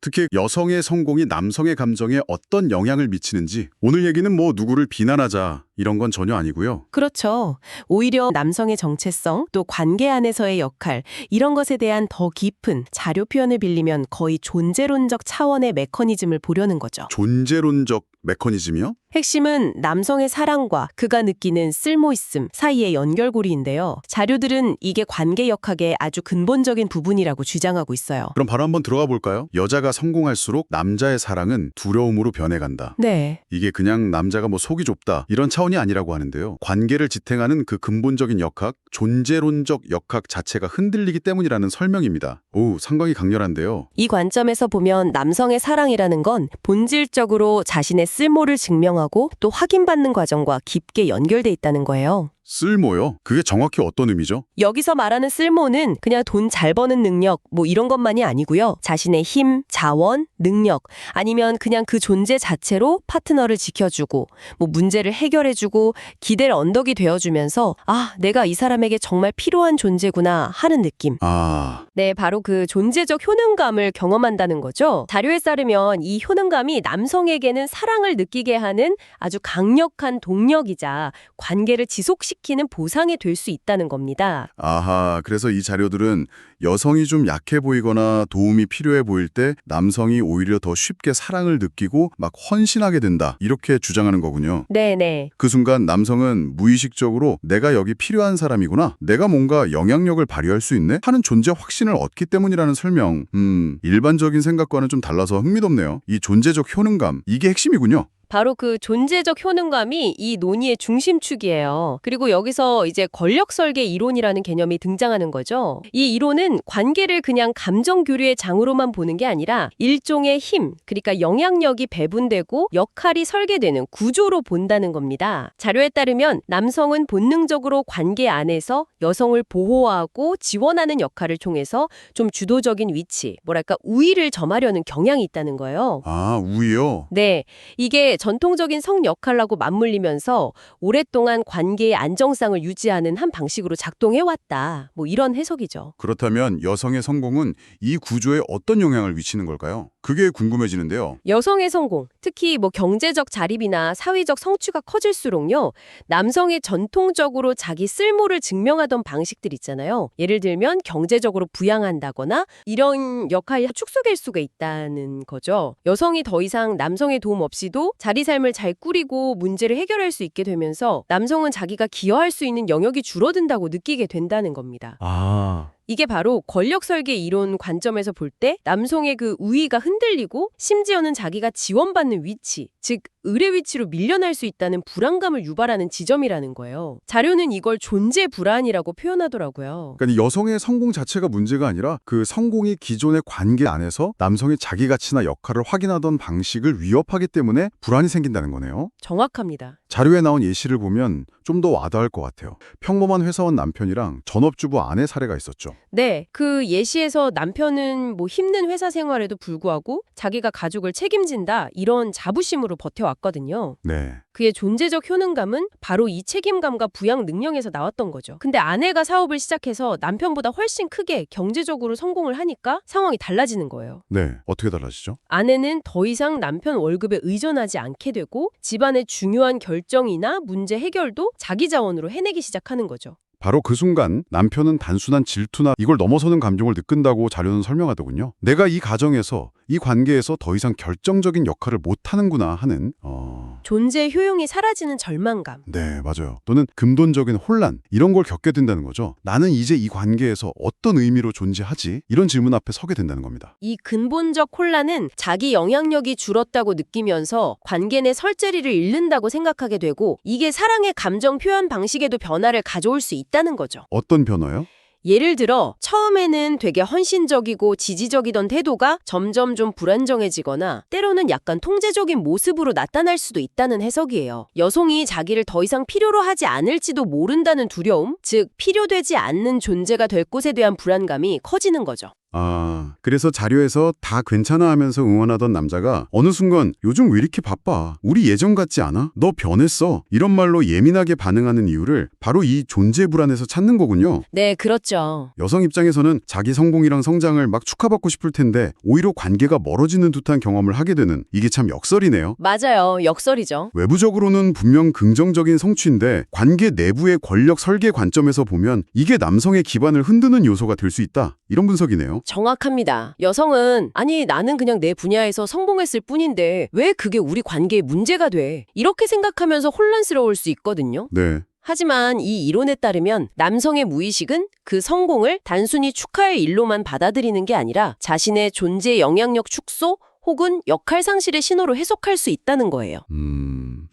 특히 여성의 성공이 남성의 감정에 어떤 영향을 미치는지 오늘 얘기는 뭐 누구를 비난하자 이런 건 전혀 아니고요. 그렇죠. 오히려 남성의 정체성, 또 관계 안에서의 역할, 이런 것에 대한 더 깊은 자료 표현을 빌리면 거의 존재론적 차원의 메커니즘을 보려는 거죠. 존재론적 메커니즘이요? 핵심은 남성의 사랑과 그가 느끼는 쓸모있음 사이의 연결고리인데요. 자료들은 이게 관계 역학의 아주 근본적인 부분이라고 주장하고 있어요. 그럼 바로 한번 들어가 볼까요? 여자가 성공할수록 남자의 사랑은 두려움으로 변해간다. 네. 이게 그냥 남자가 뭐 속이 좁다 이런 차원이 아니라고 하는데요. 관계를 지탱하는 그 근본적인 역학, 존재론적 역학 자체가 흔들리기 때문이라는 설명입니다. 오, 상당히 강렬한데요. 이 관점에서 보면 남성의 사랑이라는 건 본질적으로 자신의 쓸모를 증명하고 또 확인받는 과정과 깊게 연결돼 있다는 거예요. 쓸모요? 그게 정확히 어떤 의미죠? 여기서 말하는 쓸모는 그냥 돈 잘 버는 능력 뭐 이런 것만이 아니고요. 자신의 힘, 자원, 능력 아니면 그냥 그 존재 자체로 파트너를 지켜주고 뭐 문제를 해결해주고 기댈 언덕이 되어주면서 아, 내가 이 사람에게 정말 필요한 존재구나 하는 느낌. 네, 바로 그 존재적 효능감을 경험한다는 거죠. 자료에 따르면 이 효능감이 남성에게는 사랑을 느끼게 하는 아주 강력한 동력이자 관계를 지속시키는 보상이 될 수 있다는 겁니다. 아하, 그래서 이 자료들은 여성이 좀 약해 보이거나 도움이 필요해 보일 때 남성이 오히려 더 쉽게 사랑을 느끼고 막 헌신하게 된다. 이렇게 주장하는 거군요. 네네. 그 순간 남성은 무의식적으로 내가 여기 필요한 사람이구나. 내가 뭔가 영향력을 발휘할 수 있네? 하는 존재 확신을 얻기 때문이라는 설명. 일반적인 생각과는 좀 달라서 흥미롭네요. 이 존재적 효능감, 이게 핵심이군요. 바로 그 존재적 효능감이 이 논의의 중심축이에요. 그리고 여기서 이제 권력 설계 이론이라는 개념이 등장하는 거죠. 이 이론은 관계를 그냥 감정 교류의 장으로만 보는 게 아니라 일종의 힘, 그러니까 영향력이 배분되고 역할이 설계되는 구조로 본다는 겁니다. 자료에 따르면 남성은 본능적으로 관계 안에서 여성을 보호하고 지원하는 역할을 통해서 좀 주도적인 위치, 뭐랄까 우위를 점하려는 경향이 있다는 거예요. 아, 우위요? 네, 이게 전통적인 성 역할하고 맞물리면서 오랫동안 관계의 안정성을 유지하는 한 방식으로 작동해왔다. 뭐 이런 해석이죠. 그렇다면 여성의 성공은 이 구조에 어떤 영향을 미치는 걸까요? 그게 궁금해지는데요. 여성의 성공, 특히 뭐 경제적 자립이나 사회적 성취가 커질수록요, 남성의 전통적으로 자기 쓸모를 증명하던 방식들 있잖아요. 예를 들면 경제적으로 부양한다거나 이런 역할이 축소될 수가 있다는 거죠. 여성이 더 이상 남성의 도움 없이도 자리 삶을 잘 꾸리고 문제를 해결할 수 있게 되면서 남성은 자기가 기여할 수 있는 영역이 줄어든다고 느끼게 된다는 겁니다. 이게 바로 권력 설계 이론 관점에서 볼 때 남성의 그 우위가 흔들리고 심지어는 자기가 지원받는 위치, 즉 의뢰 위치로 밀려날 수 있다는 불안감을 유발하는 지점이라는 거예요. 자료는 이걸 존재 불안이라고 표현하더라고요. 그러니까 이 여성의 성공 자체가 문제가 아니라 그 성공이 기존의 관계 안에서 남성의 자기 가치나 역할을 확인하던 방식을 위협하기 때문에 불안이 생긴다는 거네요. 정확합니다. 자료에 나온 예시를 보면 좀 더 와닿을 것 같아요. 평범한 회사원 남편이랑 전업주부 아내 사례가 있었죠. 네, 그 예시에서 남편은 뭐 힘든 회사 생활에도 불구하고 자기가 가족을 책임진다 이런 자부심으로 버텨왔거든요. 네. 그의 존재적 효능감은 바로 이 책임감과 부양 능력에서 나왔던 거죠. 근데 아내가 사업을 시작해서 남편보다 훨씬 크게 경제적으로 성공을 하니까 상황이 달라지는 거예요. 네. 어떻게 달라지죠? 아내는 더 이상 남편 월급에 의존하지 않게 되고 집안의 중요한 결정이나 문제 해결도 자기 자원으로 해내기 시작하는 거죠. 바로 그 순간 남편은 단순한 질투나 이걸 넘어서는 감정을 느낀다고 자료는 설명하더군요. 내가 이 가정에서, 이 관계에서 더 이상 결정적인 역할을 못하는구나 하는 존재 효용이 사라지는 절망감. 네, 맞아요. 또는 금돈적인 혼란, 이런 걸 겪게 된다는 거죠. 나는 이제 이 관계에서 어떤 의미로 존재하지? 이런 질문 앞에 서게 된다는 겁니다. 이 근본적 혼란은 자기 영향력이 줄었다고 느끼면서 관계 내 설자리를 잃는다고 생각하게 되고 이게 사랑의 감정 표현 방식에도 변화를 가져올 수 있다는 거죠. 어떤 변화요? 예를 들어 처음에는 되게 헌신적이고 지지적이던 태도가 점점 좀 불안정해지거나 때로는 약간 통제적인 모습으로 나타날 수도 있다는 해석이에요. 여성이 자기를 더 이상 필요로 하지 않을지도 모른다는 두려움, 즉 필요되지 않는 존재가 될 것에 대한 불안감이 커지는 거죠. 그래서 자료에서 다 괜찮아 하면서 응원하던 남자가 어느 순간 요즘 왜 이렇게 바빠? 우리 예전 같지 않아? 너 변했어. 이런 말로 예민하게 반응하는 이유를 바로 이 존재 불안에서 찾는 거군요. 네, 그렇죠. 여성 입장에서는 자기 성공이랑 성장을 막 축하받고 싶을 텐데 오히려 관계가 멀어지는 듯한 경험을 하게 되는 이게 참 역설이네요. 맞아요. 역설이죠. 외부적으로는 분명 긍정적인 성취인데 관계 내부의 권력 설계 관점에서 보면 이게 남성의 기반을 흔드는 요소가 될 수 있다. 이런 분석이네요. 정확합니다. 여성은 아니 나는 그냥 내 분야에서 성공했을 뿐인데 왜 그게 우리 관계에 문제가 돼? 이렇게 생각하면서 혼란스러울 수 있거든요. 네. 하지만 이 이론에 따르면 남성의 무의식은 그 성공을 단순히 축하의 일로만 받아들이는 게 아니라 자신의 존재 영향력 축소 혹은 역할 상실의 신호로 해석할 수 있다는 거예요.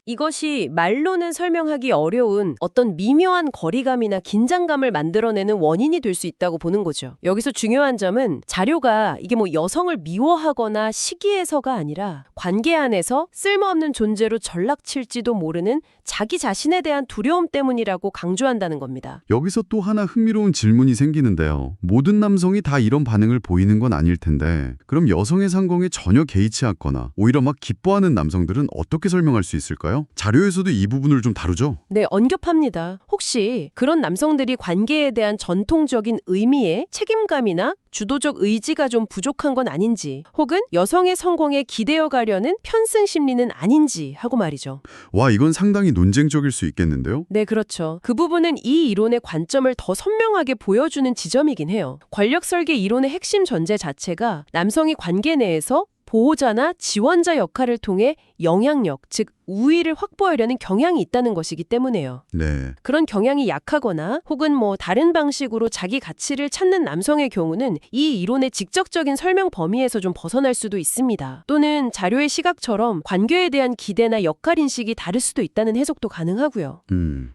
이것이 말로는 설명하기 어려운 어떤 미묘한 거리감이나 긴장감을 만들어내는 원인이 될 수 있다고 보는 거죠. 여기서 중요한 점은 자료가 이게 뭐 여성을 미워하거나 시기해서가 아니라 관계 안에서 쓸모없는 존재로 전락칠지도 모르는 자기 자신에 대한 두려움 때문이라고 강조한다는 겁니다. 여기서 또 하나 흥미로운 질문이 생기는데요. 모든 남성이 다 이런 반응을 보이는 건 아닐 텐데 그럼 여성의 성공에 전혀 개의치 않거나 오히려 막 기뻐하는 남성들은 어떻게 설명할 수 있을까요? 자료에서도 이 부분을 좀 다루죠? 네, 언급합니다. 혹시 그런 남성들이 관계에 대한 전통적인 의미에 책임감이나 주도적 의지가 좀 부족한 건 아닌지 혹은 여성의 성공에 기대어 가려는 편승 심리는 아닌지 하고 말이죠. 와, 이건 상당히 논쟁적일 수 있겠는데요? 네, 그렇죠. 그 부분은 이 이론의 관점을 더 선명하게 보여주는 지점이긴 해요. 권력 설계 이론의 핵심 전제 자체가 남성이 관계 내에서 보호자나 지원자 역할을 통해 영향력, 즉 우위를 확보하려는 경향이 있다는 것이기 때문에요. 네. 그런 경향이 약하거나 혹은 뭐 다른 방식으로 자기 가치를 찾는 남성의 경우는 이 이론의 직접적인 설명 범위에서 좀 벗어날 수도 있습니다. 또는 자료의 시각처럼 관계에 대한 기대나 역할 인식이 다를 수도 있다는 해석도 가능하고요.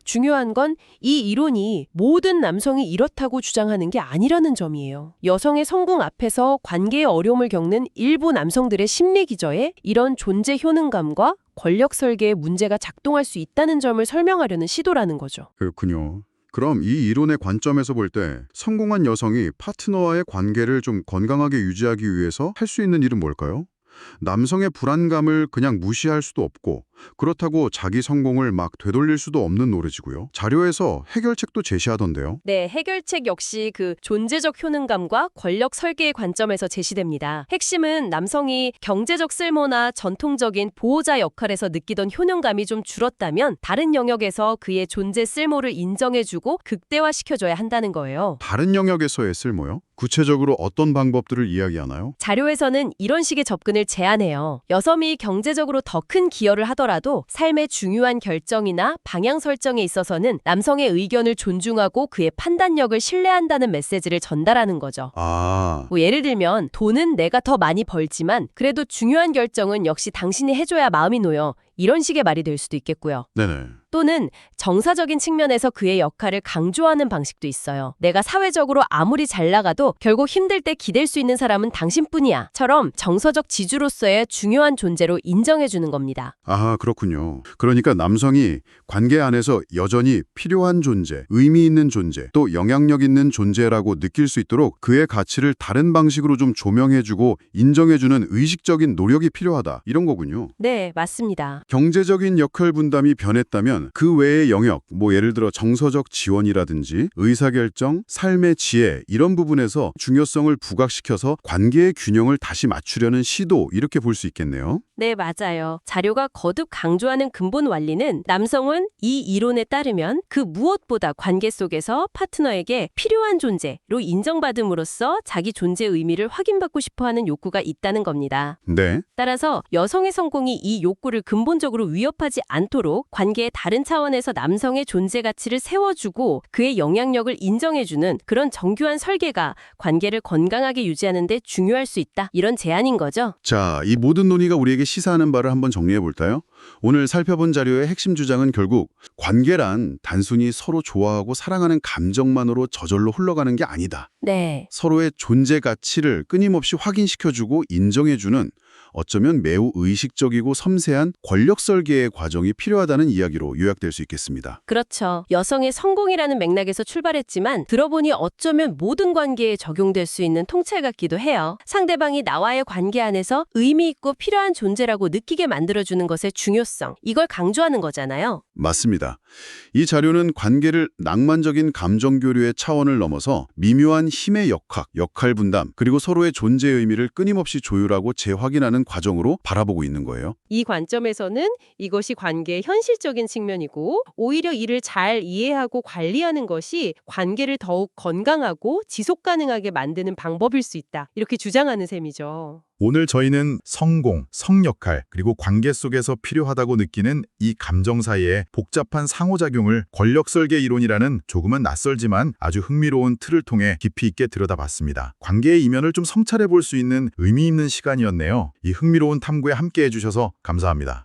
중요한 건 이 이론이 모든 남성이 이렇다고 주장하는 게 아니라는 점이에요. 여성의 성공 앞에서 관계의 어려움을 겪는 일부 남성들의 심리 기저에 이런 존재 효능감과 권력 설계의 문제가 작동할 수 있다는 점을 설명하려는 시도라는 거죠. 그렇군요. 그럼 이 이론의 관점에서 볼 때 성공한 여성이 파트너와의 관계를 좀 건강하게 유지하기 위해서 할 수 있는 일은 뭘까요? 남성의 불안감을 그냥 무시할 수도 없고 그렇다고 자기 성공을 막 되돌릴 수도 없는 노릇이고요. 자료에서 해결책도 제시하던데요. 네, 해결책 역시 그 존재적 효능감과 권력 설계의 관점에서 제시됩니다. 핵심은 남성이 경제적 쓸모나 전통적인 보호자 역할에서 느끼던 효능감이 좀 줄었다면 다른 영역에서 그의 존재 쓸모를 인정해주고 극대화시켜줘야 한다는 거예요. 다른 영역에서의 쓸모요? 구체적으로 어떤 방법들을 이야기하나요? 자료에서는 이런 식의 접근을 제안해요. 여성이 경제적으로 더 큰 기여를 하더라도 삶의 중요한 결정이나 방향 설정에 있어서는 남성의 의견을 존중하고 그의 판단력을 신뢰한다는 메시지를 전달하는 거죠. 뭐 예를 들면 돈은 내가 더 많이 벌지만 그래도 중요한 결정은 역시 당신이 해줘야 마음이 놓여. 이런 식의 말이 될 수도 있겠고요. 네네. 또는 정사적인 측면에서 그의 역할을 강조하는 방식도 있어요. 내가 사회적으로 아무리 잘 나가도 결국 힘들 때 기댈 수 있는 사람은 당신뿐이야. 처럼 정서적 지주로서의 중요한 존재로 인정해주는 겁니다. 그렇군요. 그러니까 남성이 관계 안에서 여전히 필요한 존재, 의미 있는 존재, 또 영향력 있는 존재라고 느낄 수 있도록 그의 가치를 다른 방식으로 좀 조명해주고 인정해주는 의식적인 노력이 필요하다. 이런 거군요. 네, 맞습니다. 경제적인 역할 분담이 변했다면 그 외의 영역, 예를 들어 정서적 지원이라든지 의사결정, 삶의 지혜 이런 부분에서 중요성을 부각시켜서 관계의 균형을 다시 맞추려는 시도 이렇게 볼 수 있겠네요. 네, 맞아요. 자료가 거듭 강조하는 근본 원리는 남성은 이 이론에 따르면 그 무엇보다 관계 속에서 파트너에게 필요한 존재로 인정받음으로써 자기 존재 의미를 확인받고 싶어하는 욕구가 있다는 겁니다. 네. 따라서 여성의 성공이 이 욕구를 근본적으로 위협하지 않도록 관계의 다른 차원에서 남성의 존재 가치를 세워주고 그의 영향력을 인정해주는 그런 정교한 설계가 관계를 건강하게 유지하는 데 중요할 수 있다. 이런 제안인 거죠. 자, 이 모든 논의가 우리에게 시사하는 바를 한번 정리해 볼까요? 오늘 살펴본 자료의 핵심 주장은 결국 관계란 단순히 서로 좋아하고 사랑하는 감정만으로 저절로 흘러가는 게 아니다. 네. 서로의 존재 가치를 끊임없이 확인시켜주고 인정해주는 어쩌면 매우 의식적이고 섬세한 권력 설계의 과정이 필요하다는 이야기로 요약될 수 있겠습니다. 그렇죠. 여성의 성공이라는 맥락에서 출발했지만 들어보니 어쩌면 모든 관계에 적용될 수 있는 통찰 같기도 해요. 상대방이 나와의 관계 안에서 의미 있고 필요한 존재라고 느끼게 만들어주는 것의 중요성, 이걸 강조하는 거잖아요. 맞습니다. 이 자료는 관계를 낭만적인 감정 교류의 차원을 넘어서 미묘한 힘의 역학, 역할 분담, 그리고 서로의 존재의 의미를 끊임없이 조율하고 재확인하는 과정으로 바라보고 있는 거예요. 이 관점에서는 이것이 관계의 현실적인 측면이고 오히려 이를 잘 이해하고 관리하는 것이 관계를 더욱 건강하고 지속 가능하게 만드는 방법일 수 있다. 이렇게 주장하는 셈이죠. 오늘 저희는 성공, 성역할, 그리고 관계 속에서 필요하다고 느끼는 이 감정 사이의 복잡한 상호작용을 권력설계 이론이라는 조금은 낯설지만 아주 흥미로운 틀을 통해 깊이 있게 들여다봤습니다. 관계의 이면을 좀 성찰해 볼 수 있는 의미 있는 시간이었네요. 이 흥미로운 탐구에 함께 해주셔서 감사합니다.